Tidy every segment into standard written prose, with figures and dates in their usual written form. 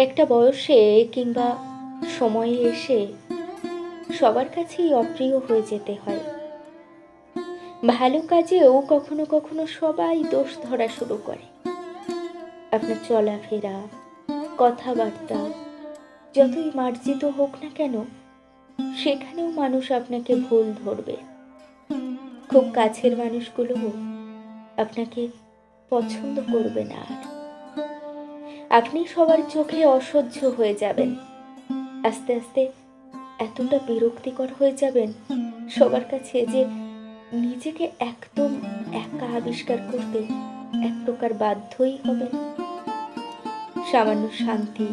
একটা বয়সে কিংবা সময়ে এসে সবার কাছেই অপ্রিয় হয়ে যেতে হয়। ভালো কাজেও কখনো কখনো সবাই দোষ ধরা শুরু করে। আপনার চলাফেরা, কথাবার্তা যতই মার্জিত হোক না কেন, সেখানেও মানুষ আপনাকে ভুল ধরবে। খুব কাছের মানুষগুলো আপনাকে পছন্দ করবে না আর। আপনি সবার চোখে অসহ্য হয়ে যাবেন। আস্তে আস্তে এতটা বিরক্তিকর হয়ে যাবেন সবার কাছে যে নিজেকে একদম একা আবিষ্কার করতে এক প্রকার বাধ্যই হবেন। সামান্য শান্তি,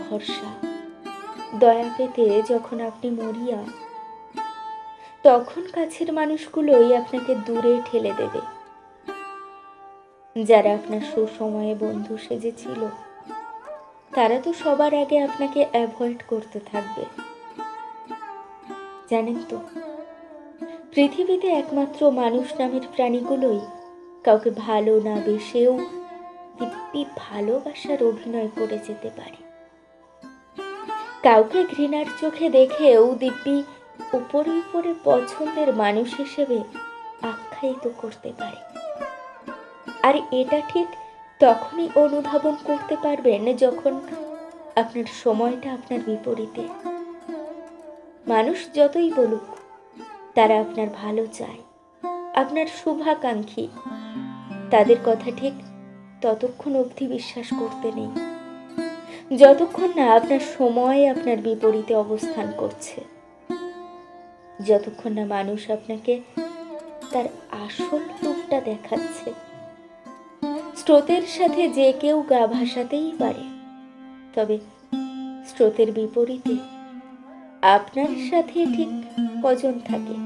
ভরসা, দয়া পেতে যখন আপনি মরিয়া, তখন কাছের মানুষগুলোই আপনাকে দূরে ঠেলে দেবে। যারা আপনার সুসময়ে বন্ধু সেজেছিল, তারা তো সবার আগে আপনাকে অ্যাভয়েড করতে থাকবে। জানেন তো, পৃথিবীতে একমাত্র মানুষ নামের প্রাণীগুলোই কাউকে ভালো না বেসেও দিব্যি ভালোবাসার অভিনয় করে যেতে পারে। কাউকে ঘৃণার চোখে দেখেও দিব্যি উপরে উপরে পছন্দের মানুষ হিসেবে আখ্যায়িত করতে পারে। আর এটা ঠিক তখনই অনুধাবন করতে পারবেন যখন আপনার সময়টা আপনার বিপরীতে। মানুষ যতই বলুক, তারা আপনার ভালো চায়, আপনার শুভাকাঙ্ক্ষী। তাদের কথা ঠিক ততক্ষণ অবধি বিশ্বাস করতে নেই যতক্ষণ না আপনার সময় আপনার বিপরীতে অবস্থান করছে, যতক্ষণ না মানুষ আপনাকে তার আসল রূপটা দেখাচ্ছে। স্রোতের সাথে যে কেউ গা ভাসাতেই পারে, তবে স্রোতের বিপরীতে আপনার সাথে ঠিক কজন থাকে,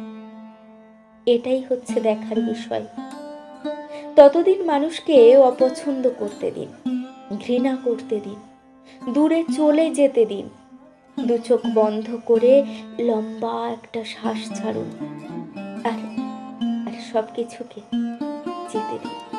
এটাই হচ্ছে দেখার বিষয়। ততদিন মানুষকে অপছন্দ করতে দিন, ঘৃণা করতে দিন, দূরে চলে যেতে দিন। দু চোখ বন্ধ করে লম্বা একটা শ্বাস ছাড়ুন আর সবকিছুকে যেতে দিন।